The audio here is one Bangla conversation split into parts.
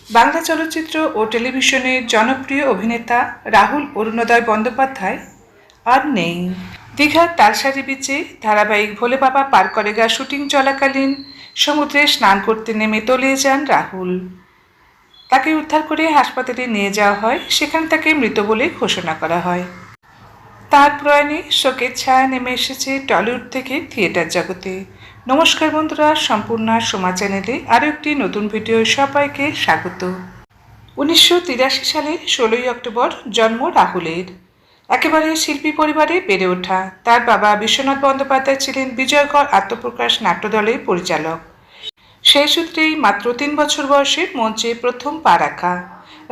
বাংলা চলচ্চিত্র ও টেলিভিশনের জনপ্রিয় অভিনেতা রাহুল অরুণোদয় বন্দ্যোপাধ্যায় আর নেই। দীঘার তালসারি বিচে ধারাবাহিক ভোলে বাবা পার করেগা শুটিং চলাকালীন সমুদ্রে স্নান করতে নেমে তলিয়ে যান রাহুল। তাকে উদ্ধার করে হাসপাতালে নিয়ে যাওয়া হয়, সেখানে তাকে মৃত বলে ঘোষণা করা হয়। তার প্রয়াণে শোকের ছায়া নেমে এসেছে টলিউড থেকে থিয়েটার জগতে। নমস্কার বন্ধুরা, সম্পূর্ণ সোমা চ্যানেলে আরও একটি নতুন ভিডিও সবাইকে স্বাগত। 1983 সালের 16ই অক্টোবর জন্ম রাহুলের। একেবারে শিল্পী পরিবারে বেড়ে ওঠা। তার বাবা বিশ্বনাথ বন্দ্যোপাধ্যায় ছিলেন বিজয়গড় আত্মপ্রকাশ নাট্যদলের পরিচালক। সেই সূত্রেই মাত্র 3 বছর বয়সে মঞ্চে প্রথম পা রাখা।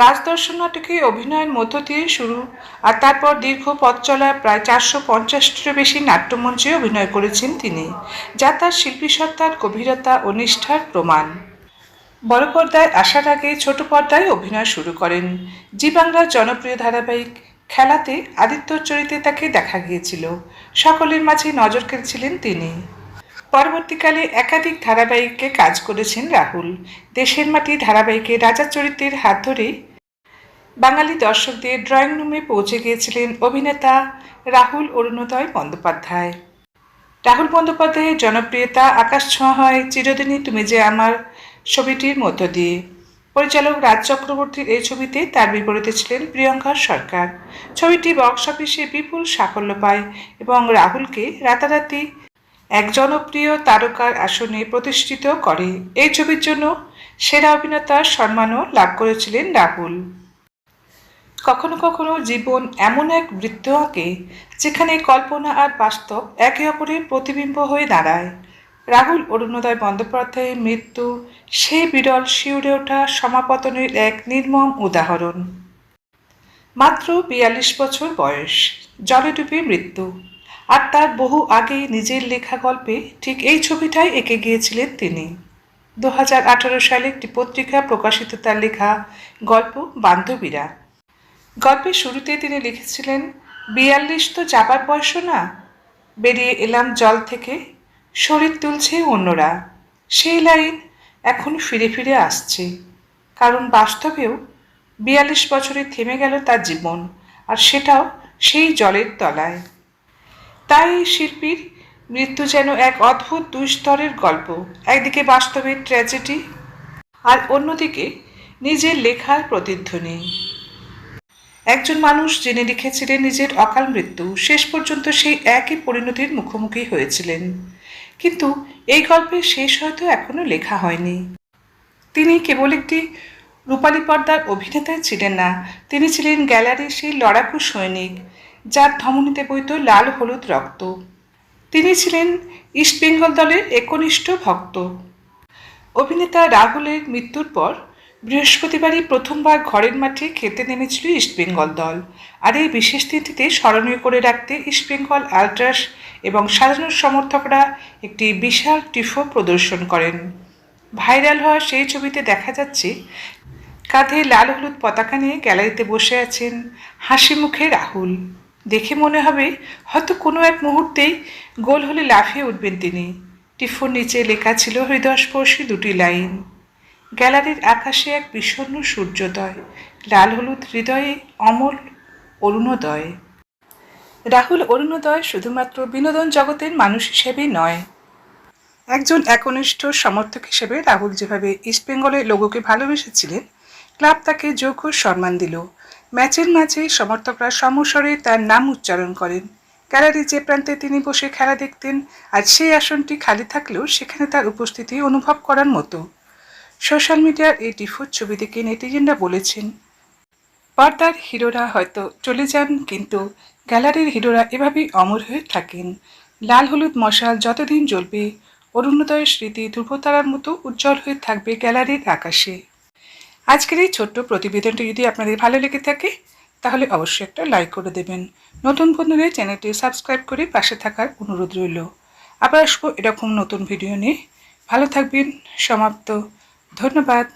রাজদর্শন নাটকে অভিনয়ের মধ্য দিয়ে শুরু, আর তারপর দীর্ঘ পথ চলায় প্রায় 450টিরও বেশি নাট্যমঞ্চে অভিনয় করেছেন তিনি, যা তার শিল্পী সত্তার গভীরতা ও নিষ্ঠার প্রমাণ। বড় পর্দায় আসার আগে ছোট পর্দায় অভিনয় শুরু করেন। জি বাংলার জনপ্রিয় ধারাবাহিক খেলাতে আদিত্যর চরিত্রে তাকে দেখা গিয়েছিল। সকলের মাঝে নজর কেড়েছিলেন তিনি। পরবর্তীকালে একাধিক ধারাবাহিকে কাজ করেছেন রাহুল। দেশের মাটি ধারাবাহিকে রাজার চরিত্রের হাত ধরে বাঙালি দর্শকদের ড্রয়িং রুমে পৌঁছে গিয়েছিলেন অভিনেতা রাহুল অরুণোদয় বন্দ্যোপাধ্যায়। রাহুল বন্দ্যোপাধ্যায়ের জনপ্রিয়তা আকাশ ছোঁয়া হয় চিরদিনই তুমি যে আমার ছবিটির মধ্য দিয়ে। পরিচালক রাজ চক্রবর্তীর এই ছবিতে তার বিপরীতে ছিলেন প্রিয়ঙ্কা সরকার। ছবিটি বক্স অফিসে বিপুল সাফল্য পায় এবং রাহুলকে রাতারাতি এক জনপ্রিয় তারকার আসনে প্রতিষ্ঠিত করে। এই ছবির জন্য সেরা অভিনেতার সম্মানও লাভ করেছিলেন রাহুল। কখনো কখনো জীবন এমন এক বৃত্ত আঁকে যেখানে কল্পনা আর বাস্তব একে অপরের প্রতিবিম্ব হয়ে দাঁড়ায়। রাহুল অরুণোদয় বন্দ্যোপাধ্যায়ের মৃত্যু সেই বিরল শিউরে ওঠা সমাপতনের এক নির্মম উদাহরণ। মাত্র 42 বছর বয়স, জলে ডুবে মৃত্যু। আর তার বহু আগে নিজের লেখা গল্পে ঠিক এই ছবিটাই এঁকে গিয়েছিলেন তিনি। 2018 সালে একটি পত্রিকা প্রকাশিত তার লেখা গল্প বান্ধবীরা। গল্পের শুরুতে তিনি লিখেছিলেন, 42 তো যাবার বয়সও না, বেরিয়ে এলাম জল থেকে, শরীর তুলছে অন্যরা। সেই লাইন এখন ফিরে ফিরে আসছে, কারণ বাস্তবেও 42 বছরে থেমে গেল তার জীবন, আর সেটাও সেই জলের তলায়। তাই এই শিল্পীর মৃত্যু যেন এক অদ্ভুত দুই স্তরের গল্প, একদিকে বাস্তবের ট্র্যাজেডি আর অন্যদিকে নিজের লেখার প্রতিধ্বনি। একজন মানুষ যিনি লিখেছিলেন নিজের অকাল মৃত্যু, শেষ পর্যন্ত সেই একই পরিণতির মুখোমুখি হয়েছিলেন। কিন্তু এই গল্পের শেষ হয়তো এখনো লেখা হয়নি। তিনি কেবল একটি রূপালী পর্দার অভিনেতাই ছিলেন না, তিনি ছিলেন গ্যালারির সেই লড়াকু সৈনিক যার ধমনীতে বইত লাল হলুদ রক্ত। তিনি ছিলেন ইস্টবেঙ্গল দলের একনিষ্ঠ ভক্ত। অভিনেতা রাহুলের মৃত্যুর পর বৃহস্পতিবারই প্রথমবার ঘরের মাঠে খেলতে নেমেছিল ইস্টবেঙ্গল দল। আর এই বিশেষ তিথিতে স্মরণীয় করে রাখতে ইস্টবেঙ্গল আল্ট্রাস এবং সাধারণ সমর্থকরা একটি বিশাল টিফো প্রদর্শন করেন। ভাইরাল হওয়া সেই ছবিতে দেখা যাচ্ছে কাঁধে লাল হলুদ পতাকা নিয়ে গ্যালারিতে বসে আছেন হাসি মুখে রাহুল। দেখে মনে হবে হয়তো কোনো এক মুহূর্তেই গোল হলে লাফিয়ে উঠবেন তিনি। টিফোর নিচে লেখা ছিল হৃদয়স্পর্শী দুটি লাইন। গ্যালারির আকাশে এক বিষণ্ণ সূর্যোদয়, লাল হলুদ হৃদয়ে অমল অরুণোদয়। রাহুল অরুণোদয় শুধুমাত্র বিনোদন জগতের মানুষ হিসেবেই নয়, একজন একনিষ্ঠ সমর্থক হিসেবে রাহুল যেভাবে ইস্টবেঙ্গলের লোগোকে ভালোবেসেছিলেন, ক্লাব তাকে যোগ্য সম্মান দিল। ম্যাচের মাঝে সমর্থকরা সমস্বরে তার নাম উচ্চারণ করেন। গ্যালারির যে প্রান্তে তিনি বসে খেলা দেখতেন, আজ সেই আসনটি খালি থাকলেও সেখানে তার উপস্থিতি অনুভব করার মতো। সোশ্যাল মিডিয়ার এই টিফোর ছবি দেখে নেটিজেনরা বলেছেন, পর্দার হিরোরা হয়তো চলে যান, কিন্তু গ্যালারির হিরোরা এভাবেই অমর হয়ে থাকেন। লাল হলুদ মশাল যতদিন জ্বলবে, অরুণোদয়ের স্মৃতি ধ্রুবতারার মতো উজ্জ্বল হয়ে থাকবে গ্যালারির আকাশে। আজকের এই ছোট্ট প্রতিবেদনটি যদি আপনাদের ভালো লেগে থাকে তাহলে অবশ্যই একটা লাইক করে দেবেন। নতুন বন্ধুদের চ্যানেলটি সাবস্ক্রাইব করে পাশে থাকার অনুরোধ রইল। আবার আসবো এরকম নতুন ভিডিও নিয়ে। ভালো থাকবেন। সমাপ্ত। ধন্যবাদ।